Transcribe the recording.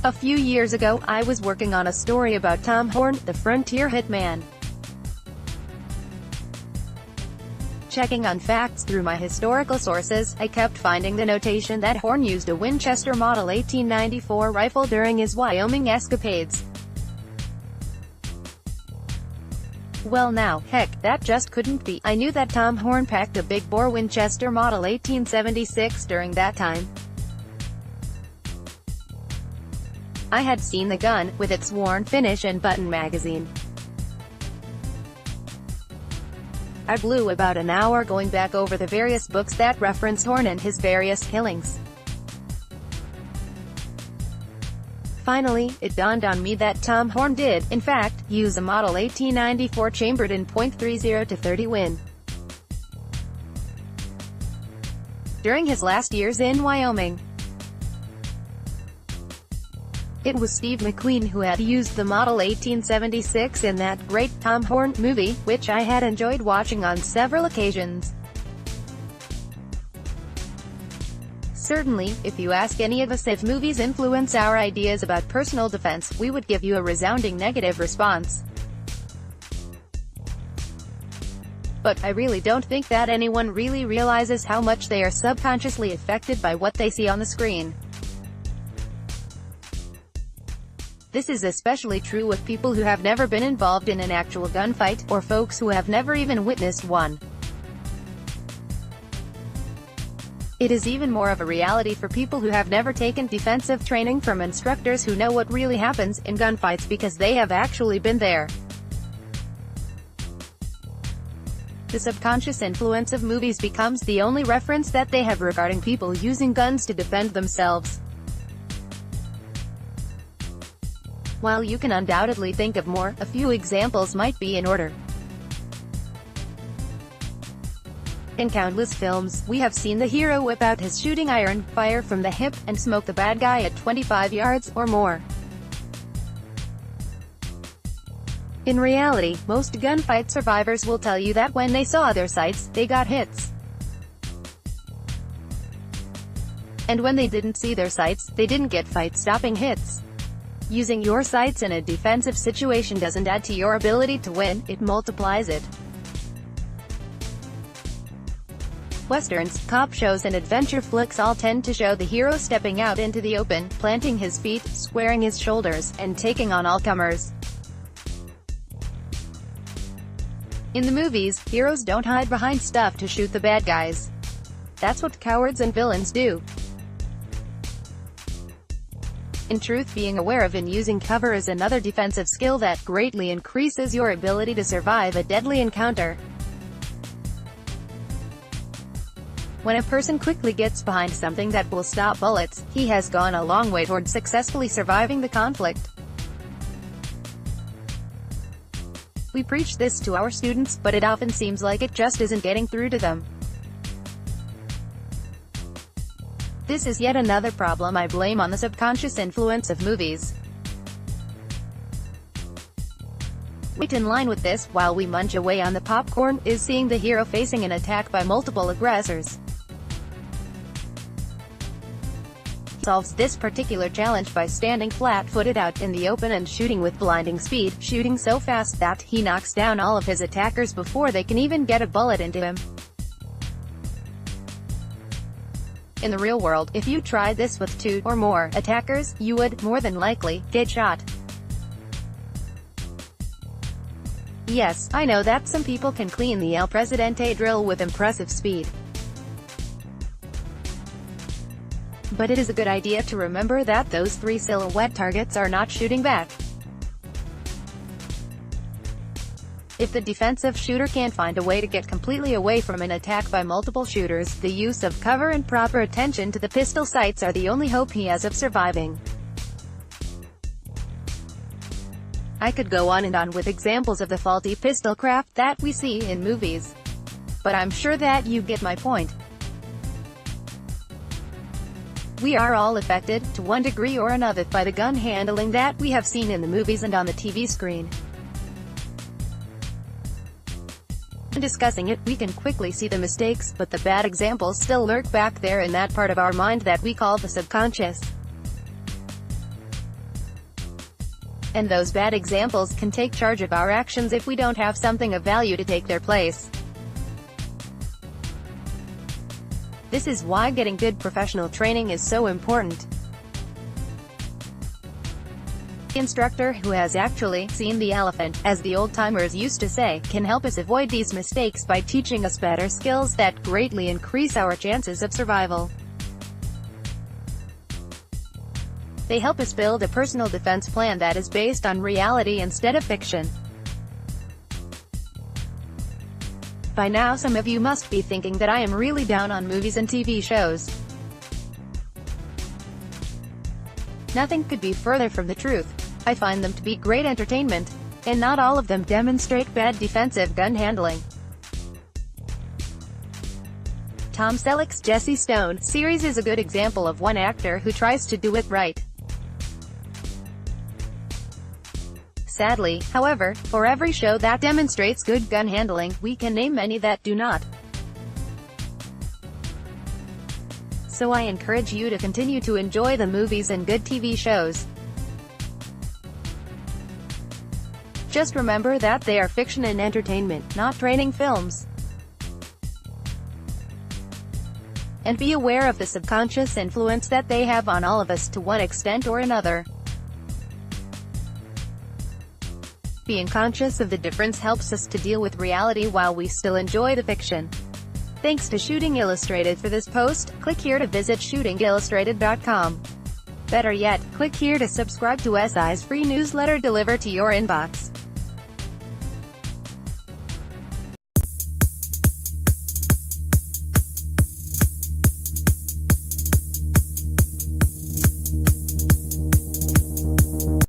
A few years ago, I was working on a story about Tom Horn, the frontier hitman. Checking on facts through my historical sources, I kept finding the notation that Horn used a Winchester Model 1894 rifle during his Wyoming escapades. Well now, heck, that just couldn't be. I knew that Tom Horn packed a big-bore Winchester Model 1876 during that time. I had seen the gun, with its worn finish and button magazine. I blew about an hour going back over the various books that reference Horn and his various killings. Finally, it dawned on me that Tom Horn did, in fact, use a Model 1894 chambered in .30 to 30 Win. During his last years in Wyoming. It was Steve McQueen who had used the Model 1876 in that great Tom Horn movie, which I had enjoyed watching on several occasions. Certainly, if you ask any of us if movies influence our ideas about personal defense, we would give you a resounding negative response. But I really don't think that anyone really realizes how much they are subconsciously affected by what they see on the screen. This is especially true with people who have never been involved in an actual gunfight, or folks who have never even witnessed one. It is even more of a reality for people who have never taken defensive training from instructors who know what really happens in gunfights because they have actually been there. The subconscious influence of movies becomes the only reference that they have regarding people using guns to defend themselves. While you can undoubtedly think of more, a few examples might be in order. In countless films, we have seen the hero whip out his shooting iron, fire from the hip, and smoke the bad guy at 25 yards, or more. In reality, most gunfight survivors will tell you that when they saw their sights, they got hits. And when they didn't see their sights, they didn't get fight-stopping hits. Using your sights in a defensive situation doesn't add to your ability to win, it multiplies it. Westerns, cop shows and adventure flicks all tend to show the hero stepping out into the open, planting his feet, squaring his shoulders, and taking on all comers. In the movies, heroes don't hide behind stuff to shoot the bad guys. That's what cowards and villains do. In truth, being aware of and using cover is another defensive skill that greatly increases your ability to survive a deadly encounter. When a person quickly gets behind something that will stop bullets, he has gone a long way toward successfully surviving the conflict. We preach this to our students, but it often seems like it just isn't getting through to them. This is yet another problem I blame on the subconscious influence of movies. Right in line with this, while we munch away on the popcorn, is seeing the hero facing an attack by multiple aggressors. He solves this particular challenge by standing flat-footed out in the open and shooting with blinding speed, shooting so fast that he knocks down all of his attackers before they can even get a bullet into him. In the real world, if you tried this with 2 or more attackers, you would, more than likely, get shot. Yes, I know that some people can clean the El Presidente drill with impressive speed. But it is a good idea to remember that those 3 silhouette targets are not shooting back. If the defensive shooter can't find a way to get completely away from an attack by multiple shooters, the use of cover and proper attention to the pistol sights are the only hope he has of surviving. I could go on and on with examples of the faulty pistol craft that we see in movies. But I'm sure that you get my point. We are all affected, to one degree or another, by the gun handling that we have seen in the movies and on the TV screen. In discussing it, we can quickly see the mistakes, but the bad examples still lurk back there in that part of our mind that we call the subconscious. And those bad examples can take charge of our actions if we don't have something of value to take their place. This is why getting good professional training is so important. The instructor who has actually seen the elephant, as the old-timers used to say, can help us avoid these mistakes by teaching us better skills that greatly increase our chances of survival. They help us build a personal defense plan that is based on reality instead of fiction. By now some of you must be thinking that I am really down on movies and TV shows. Nothing could be further from the truth. I find them to be great entertainment, and not all of them demonstrate bad defensive gun handling. Tom Selleck's Jesse Stone series is a good example of one actor who tries to do it right. Sadly, however, for every show that demonstrates good gun handling, we can name many that do not. So I encourage you to continue to enjoy the movies and good TV shows. Just remember that they are fiction and entertainment, not training films. And be aware of the subconscious influence that they have on all of us to one extent or another. Being conscious of the difference helps us to deal with reality while we still enjoy the fiction. Thanks to Shooting Illustrated for this post. Click here to visit shootingillustrated.com. Better yet, click here to subscribe to SI's free newsletter delivered to your inbox.